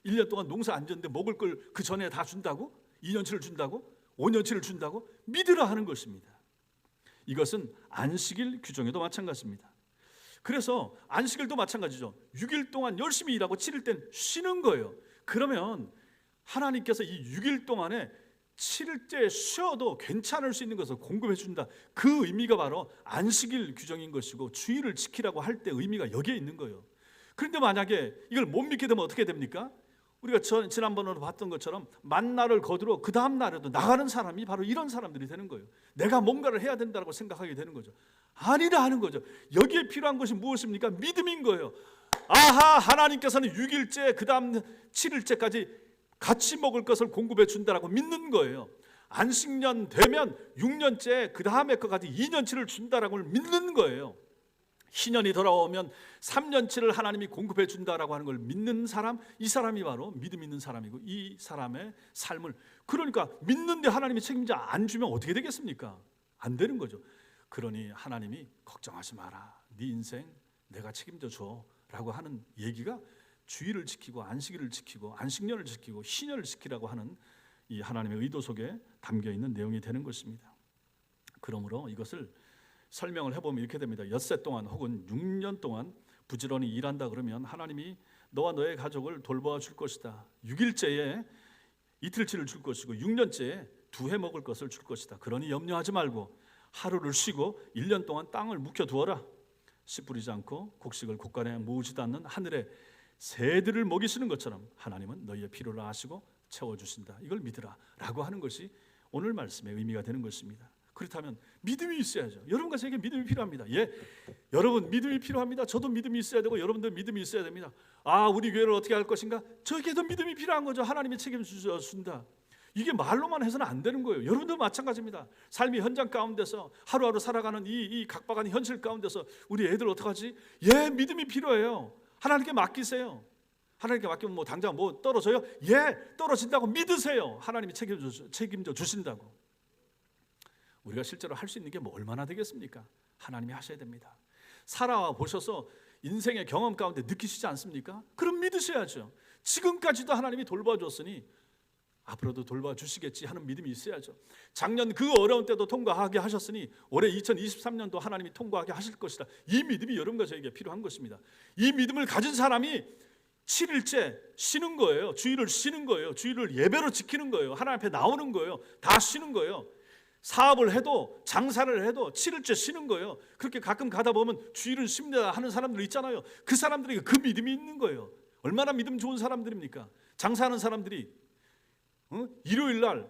1년 동안 농사 안 지었는데 먹을 걸 그 전에 다 준다고? 2년치를 준다고? 5년치를 준다고? 믿으라 하는 것입니다. 이것은 안식일 규정에도 마찬가지입니다. 그래서 안식일도 마찬가지죠. 6일 동안 열심히 일하고 7일 땐 쉬는 거예요. 그러면 하나님께서 이 6일 동안에 7일째 쉬어도 괜찮을 수 있는 것을 공급해 준다. 그 의미가 바로 안식일 규정인 것이고 주일을 지키라고 할 때 의미가 여기에 있는 거예요. 그런데 만약에 이걸 못 믿게 되면 어떻게 됩니까? 우리가 지난번으로 봤던 것처럼 만나를 거두러 그 다음 날에도 나가는 사람이 바로 이런 사람들이 되는 거예요. 내가 뭔가를 해야 된다고 생각하게 되는 거죠. 아니라 하는 거죠. 여기에 필요한 것이 무엇입니까? 믿음인 거예요. 아하, 하나님께서는 6일째 그 다음 7일째까지 같이 먹을 것을 공급해 준다라고 믿는 거예요. 안식년 되면 6년째 그 다음에 것까지 2년치를 준다라고 믿는 거예요. 희년이 돌아오면 3년치를 하나님이 공급해 준다라고 하는 걸 믿는 사람, 이 사람이 바로 믿음 있는 사람이고, 이 사람의 삶을, 그러니까 믿는데 하나님이 책임져 안 주면 어떻게 되겠습니까? 안 되는 거죠. 그러니 하나님이 걱정하지 마라, 네 인생 내가 책임져 줘 라고 하는 얘기가 주의를 지키고 안식일을 지키고 안식년을 지키고 희년을 지키라고 하는 이 하나님의 의도 속에 담겨 있는 내용이 되는 것입니다. 그러므로 이것을 설명을 해보면 이렇게 됩니다. 엿새 동안 혹은 6년 동안 부지런히 일한다 그러면 하나님이 너와 너의 가족을 돌보아 줄 것이다. 6일째에 이틀치를 줄 것이고 6년째에 2해 먹을 것을 줄 것이다. 그러니 염려하지 말고 하루를 쉬고 1년 동안 땅을 묵혀두어라. 씨 뿌리지 않고 곡식을 곳간에 모으지도 않는 하늘의 새들을 먹이시는 것처럼 하나님은 너희의 필요를 아시고 채워주신다. 이걸 믿으라 라고 하는 것이 오늘 말씀의 의미가 되는 것입니다. 그렇다면 믿음이 있어야죠. 여러분과 제게 믿음이 필요합니다. 예, 여러분 믿음이 필요합니다. 저도 믿음이 있어야 되고 여러분들 믿음이 있어야 됩니다. 아, 우리 교회를 어떻게 할 것인가? 저에게도 믿음이 필요한 거죠. 하나님이 책임주신다. 이게 말로만 해서는 안 되는 거예요. 여러분도 마찬가지입니다. 삶의 현장 가운데서 하루하루 살아가는 이 각박한 현실 가운데서 우리 애들 어떡하지? 예, 믿음이 필요해요. 하나님께 맡기세요. 하나님께 맡기면 뭐 당장 뭐 떨어져요? 예, 떨어진다고 믿으세요. 하나님이 책임져 주신다고. 우리가 실제로 할 수 있는 게 뭐 얼마나 되겠습니까? 하나님이 하셔야 됩니다. 살아와 보셔서 인생의 경험 가운데 느끼시지 않습니까? 그럼 믿으셔야죠. 지금까지도 하나님이 돌봐줬으니 앞으로도 돌봐주시겠지 하는 믿음이 있어야죠. 작년 그 어려운 때도 통과하게 하셨으니 올해 2023년도 하나님이 통과하게 하실 것이다. 이 믿음이 여러분과 저에게 필요한 것입니다. 이 믿음을 가진 사람이 7일째 쉬는 거예요. 주일을 쉬는 거예요. 주일을 예배로 지키는 거예요. 하나님 앞에 나오는 거예요. 다 쉬는 거예요. 사업을 해도 장사를 해도 7일째 쉬는 거예요. 그렇게 가끔 가다 보면 주일은 쉽니다 하는 사람들 있잖아요. 그 사람들에게 그 믿음이 있는 거예요. 얼마나 믿음 좋은 사람들입니까? 장사하는 사람들이 일요일 날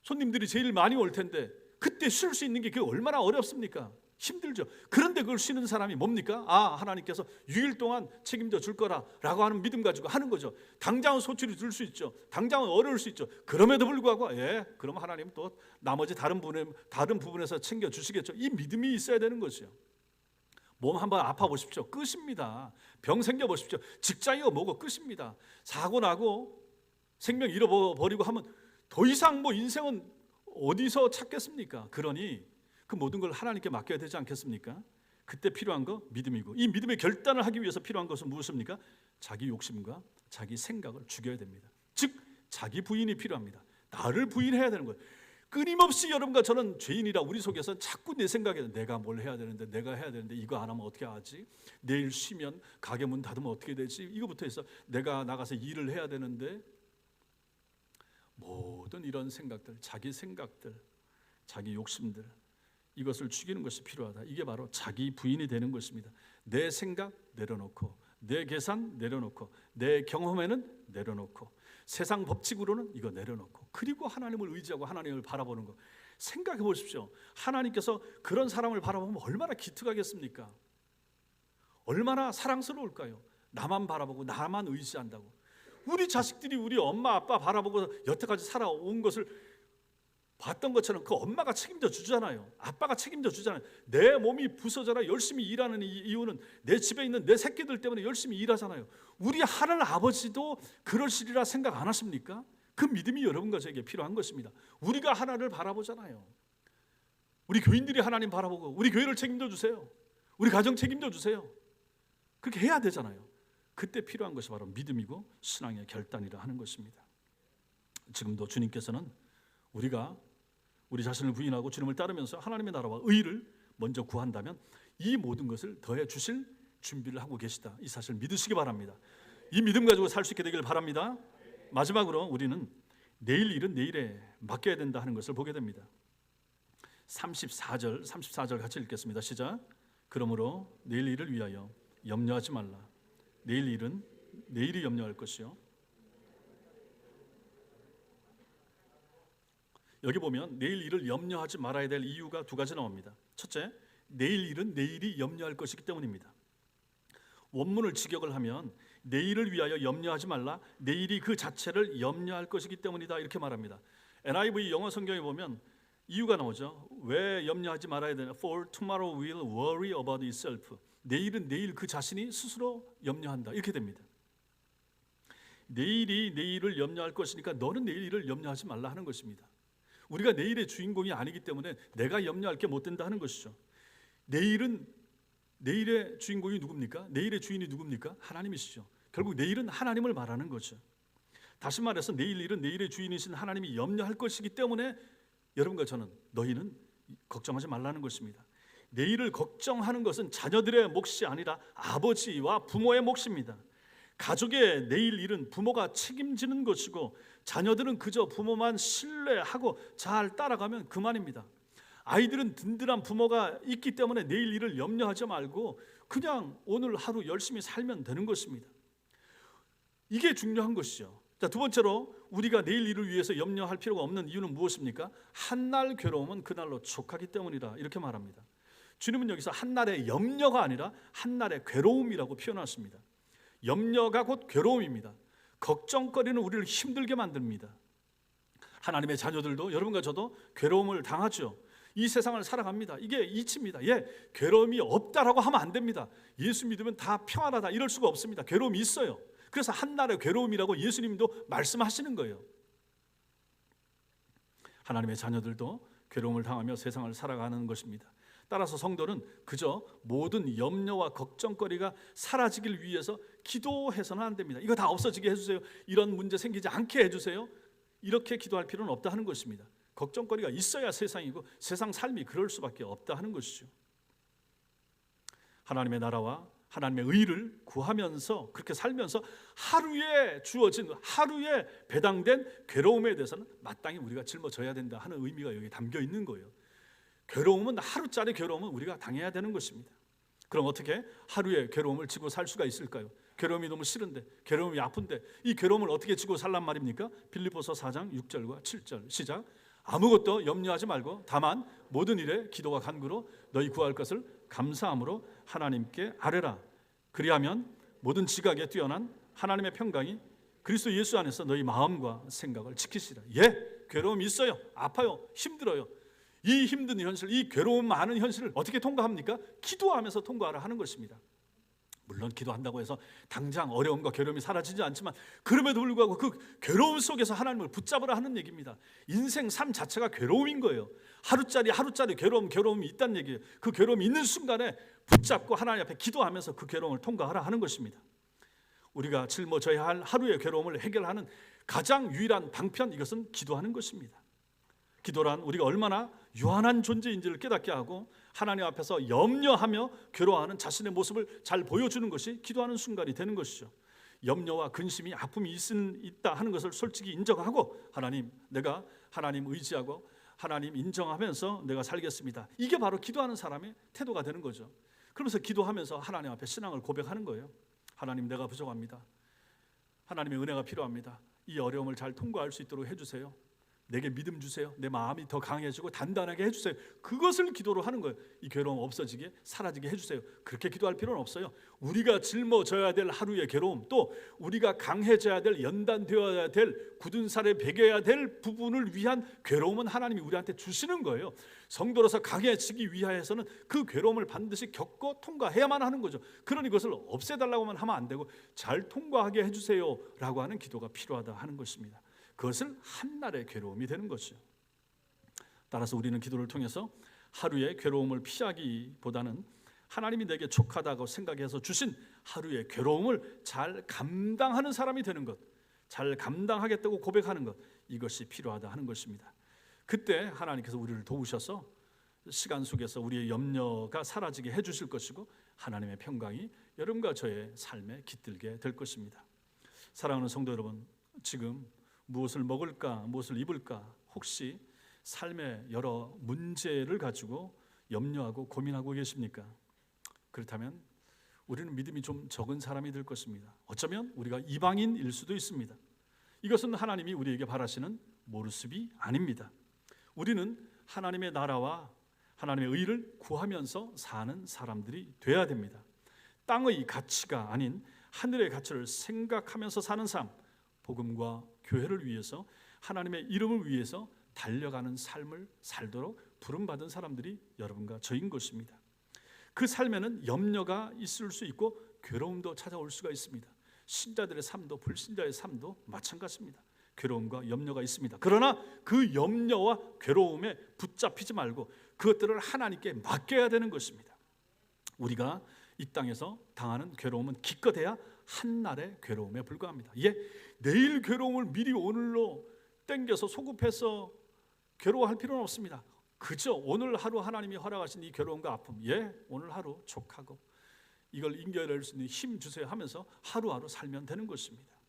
손님들이 제일 많이 올 텐데 그때 쉴 수 있는 게 그게 얼마나 어렵습니까? 힘들죠. 그런데 그걸 쉬는 사람이 뭡니까? 아, 하나님께서 6일 동안 책임져 줄 거라라고 하는 믿음 가지고 하는 거죠. 당장은 소출이 들 수 있죠. 당장은 어려울 수 있죠. 그럼에도 불구하고 그럼 하나님 또 나머지 다른 부분에서 챙겨 주시겠죠. 이 믿음이 있어야 되는 거죠. 몸 한번 아파 보십시오. 끝입니다. 병 생겨 보십시오. 직장이고 뭐고 끝입니다. 사고 나고 생명 잃어버리고 하면 더 이상 뭐 인생은 어디서 찾겠습니까? 그러니 그 모든 걸 하나님께 맡겨야 되지 않겠습니까? 그때 필요한 거 믿음이고, 이 믿음의 결단을 하기 위해서 필요한 것은 무엇입니까? 자기 욕심과 자기 생각을 죽여야 됩니다. 즉 자기 부인이 필요합니다. 나를 부인해야 되는 거예요. 끊임없이 여러분과 저는 죄인이라 우리 속에서 자꾸 내 생각에 내가 뭘 해야 되는데, 내가 해야 되는데 이거 안 하면 어떻게 하지? 내일 쉬면 가게 문 닫으면 어떻게 되지? 이거부터 해서 내가 나가서 일을 해야 되는데, 모든 이런 생각들, 자기 생각들, 자기 욕심들, 이것을 죽이는 것이 필요하다. 이게 바로 자기 부인이 되는 것입니다. 내 생각 내려놓고, 내 계산 내려놓고, 내 경험에는 내려놓고, 세상 법칙으로는 이거 내려놓고, 그리고 하나님을 의지하고 하나님을 바라보는 것. 생각해 보십시오. 하나님께서 그런 사람을 바라보면 얼마나 기특하겠습니까? 얼마나 사랑스러울까요? 나만 바라보고 나만 의지한다고. 우리 자식들이 우리 엄마 아빠 바라보고 여태까지 살아온 것을 봤던 것처럼 그 엄마가 책임져 주잖아요. 아빠가 책임져 주잖아요. 내 몸이 부서져라 열심히 일하는 이유는 내 집에 있는 내 새끼들 때문에 열심히 일하잖아요. 우리 하늘 아버지도 그러시리라 생각 안 하십니까? 그 믿음이 여러분과 저에게 필요한 것입니다. 우리가 하나님을 바라보잖아요. 우리 교인들이 하나님 바라보고 우리 교회를 책임져 주세요. 우리 가정 책임져 주세요. 그렇게 해야 되잖아요. 그때 필요한 것이 바로 믿음이고 신앙의 결단이라 하는 것입니다. 지금도 주님께서는 우리가 우리 자신을 부인하고 주님을 따르면서 하나님의 나라와 의를 먼저 구한다면 이 모든 것을 더해 주실 준비를 하고 계시다. 이 사실 믿으시기 바랍니다. 이 믿음 가지고 살 수 있게 되길 바랍니다. 마지막으로 우리는 내일 일은 내일에 맡겨야 된다 하는 것을 보게 됩니다. 34절 같이 읽겠습니다. 시작. 그러므로 내일 일을 위하여 염려하지 말라. 내일 일은 내일이 염려할 것이요 여기 보면 내일 일을 염려하지 말아야 될 이유가 두 가지 나옵니다. 첫째, 내일 일은 내일이 염려할 것이기 때문입니다. 원문을 직역을 하면 내일을 위하여 염려하지 말라, 내일이 그 자체를 염려할 것이기 때문이다, 이렇게 말합니다. NIV 영어 성경에 보면 이유가 나오죠. 왜 염려하지 말아야 되나? For tomorrow will worry about itself. 내일은 내일 그 자신이 스스로 염려한다, 이렇게 됩니다. 내일이 내일을 염려할 것이니까 너는 내일 일을 염려하지 말라 하는 것입니다. 우리가 내일의 주인공이 아니기 때문에 내가 염려할 게 못 된다 하는 것이죠. 내일은 내일의 주인공이 누굽니까? 내일의 주인이 누굽니까? 하나님이시죠. 결국 내일은 하나님을 말하는 거죠. 다시 말해서 내일 일은 내일의 주인이신 하나님이 염려할 것이기 때문에 여러분과 저는, 너희는 걱정하지 말라는 것입니다. 내일을 걱정하는 것은 자녀들의 몫이 아니라 아버지와 부모의 몫입니다. 가족의 내일 일은 부모가 책임지는 것이고 자녀들은 그저 부모만 신뢰하고 잘 따라가면 그만입니다. 아이들은 든든한 부모가 있기 때문에 내일 일을 염려하지 말고 그냥 오늘 하루 열심히 살면 되는 것입니다. 이게 중요한 것이죠. 자, 두 번째로 우리가 내일 일을 위해서 염려할 필요가 없는 이유는 무엇입니까? 한날 괴로움은 그날로 족하기 때문이다, 이렇게 말합니다. 주님은 여기서 한날의 염려가 아니라 한날의 괴로움이라고 표현하십니다. 염려가 곧 괴로움입니다. 걱정거리는 우리를 힘들게 만듭니다. 하나님의 자녀들도 여러분과 저도 괴로움을 당하죠. 이 세상을 살아갑니다. 이게 이치입니다. 괴로움이 없다라고 하면 안 됩니다. 예수 믿으면 다 평안하다, 이럴 수가 없습니다. 괴로움이 있어요. 그래서 한날의 괴로움이라고 예수님도 말씀하시는 거예요. 하나님의 자녀들도 괴로움을 당하며 세상을 살아가는 것입니다. 따라서 성도는 그저 모든 염려와 걱정거리가 사라지길 위해서 기도해서는 안 됩니다. 이거 다 없어지게 해주세요, 이런 문제 생기지 않게 해주세요, 이렇게 기도할 필요는 없다 하는 것입니다. 걱정거리가 있어야 세상이고 세상 삶이 그럴 수밖에 없다 하는 것이죠. 하나님의 나라와 하나님의 의를 구하면서 그렇게 살면서 하루에 주어진, 하루에 배당된 괴로움에 대해서는 마땅히 우리가 짊어져야 된다 하는 의미가 여기 담겨 있는 거예요. 괴로움은, 하루짜리 괴로움은 우리가 당해야 되는 것입니다. 그럼 어떻게 하루의 괴로움을 지고 살 수가 있을까요? 괴로움이 너무 싫은데, 괴로움이 아픈데 이 괴로움을 어떻게 지고 살란 말입니까? 빌립보서 4장 6절과 7절 시작. 아무것도 염려하지 말고 다만 모든 일에 기도와 간구로 너희 구할 것을 감사함으로 하나님께 아뢰라. 그리하면 모든 지각에 뛰어난 하나님의 평강이 그리스도 예수 안에서 너희 마음과 생각을 지키시라. 괴로움이 있어요. 아파요. 힘들어요. 이 힘든 현실, 이 괴로움 많은 현실을 어떻게 통과합니까? 기도하면서 통과하라 하는 것입니다. 물론 기도한다고 해서 당장 어려움과 괴로움이 사라지지 않지만 그럼에도 불구하고 그 괴로움 속에서 하나님을 붙잡으라 하는 얘기입니다. 인생 삶 자체가 괴로움인 거예요. 하루짜리 괴로움이 있다는 얘기예요. 그 괴로움이 있는 순간에 붙잡고 하나님 앞에 기도하면서 그 괴로움을 통과하라 하는 것입니다. 우리가 짊어져야 할 하루의 괴로움을 해결하는 가장 유일한 방편, 이것은 기도하는 것입니다. 기도란 우리가 얼마나 유한한 존재인지를 깨닫게 하고 하나님 앞에서 염려하며 괴로워하는 자신의 모습을 잘 보여주는 것이 기도하는 순간이 되는 것이죠. 염려와 근심이, 아픔이 있다 하는 것을 솔직히 인정하고 하나님, 내가 하나님 의지하고 하나님 인정하면서 내가 살겠습니다. 이게 바로 기도하는 사람의 태도가 되는 거죠. 그러면서 기도하면서 하나님 앞에 신앙을 고백하는 거예요. 하나님, 내가 부족합니다. 하나님의 은혜가 필요합니다. 이 어려움을 잘 통과할 수 있도록 해주세요. 내게 믿음 주세요. 내 마음이 더 강해지고 단단하게 해주세요. 그것을 기도로 하는 거예요. 이 괴로움 없어지게, 사라지게 해주세요. 그렇게 기도할 필요는 없어요. 우리가 짊어져야 될 하루의 괴로움, 또 우리가 강해져야 될, 연단되어야 될, 굳은 살에 배겨야 될 부분을 위한 괴로움은 하나님이 우리한테 주시는 거예요. 성도로서 강해지기 위하여서는 그 괴로움을 반드시 겪고 통과해야만 하는 거죠. 그러니 그것을 없애달라고만 하면 안 되고 잘 통과하게 해주세요 라고 하는 기도가 필요하다 하는 것입니다. 그것을 한날의 괴로움이 되는 것이죠. 따라서 우리는 기도를 통해서 하루의 괴로움을 피하기보다는 하나님이 내게 족하다고 생각해서 주신 하루의 괴로움을 잘 감당하는 사람이 되는 것, 잘 감당하겠다고 고백하는 것, 이것이 필요하다 하는 것입니다. 그때 하나님께서 우리를 도우셔서 시간 속에서 우리의 염려가 사라지게 해주실 것이고 하나님의 평강이 여러분과 저의 삶에 깃들게 될 것입니다. 사랑하는 성도 여러분, 지금 무엇을 먹을까, 무엇을 입을까, 혹시 삶의 여러 문제를 가지고 염려하고 고민하고 계십니까? 그렇다면 우리는 믿음이 좀 적은 사람이 될 것입니다. 어쩌면 우리가 이방인일 수도 있습니다. 이것은 하나님이 우리에게 바라시는 모습이 아닙니다. 우리는 하나님의 나라와 하나님의 의를 구하면서 사는 사람들이 돼야 됩니다. 땅의 가치가 아닌 하늘의 가치를 생각하면서 사는 삶, 복음과 교회를 위해서 하나님의 이름을 위해서 달려가는 삶을 살도록 부름받은 사람들이 여러분과 저인 것입니다. 그 삶에는 염려가 있을 수 있고 괴로움도 찾아올 수가 있습니다. 신자들의 삶도 불신자의 삶도 마찬가지입니다. 괴로움과 염려가 있습니다. 그러나 그 염려와 괴로움에 붙잡히지 말고 그것들을 하나님께 맡겨야 되는 것입니다. 우리가 이 땅에서 당하는 괴로움은 기껏해야 한날의 괴로움에 불과합니다. 내일 괴로움을 미리 오늘로 땡겨서 소급해서 괴로워할 필요는 없습니다. 그저 오늘 하루 하나님이 허락하신 이 괴로움과 아픔, 오늘 하루 족하고 이걸 이겨낼 수 있는 힘 주세요 하면서 하루하루 살면 되는 것입니다.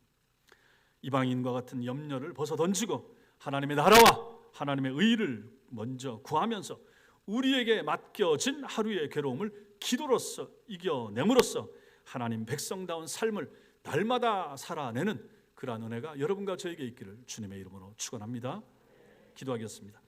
이방인과 같은 염려를 벗어던지고 하나님의 나라와 하나님의 의를 먼저 구하면서 우리에게 맡겨진 하루의 괴로움을 기도로서 이겨냄으로써 하나님 백성다운 삶을 날마다 살아내는 그러한 은혜가 여러분과 저에게 있기를 주님의 이름으로 축원합니다. 기도하겠습니다.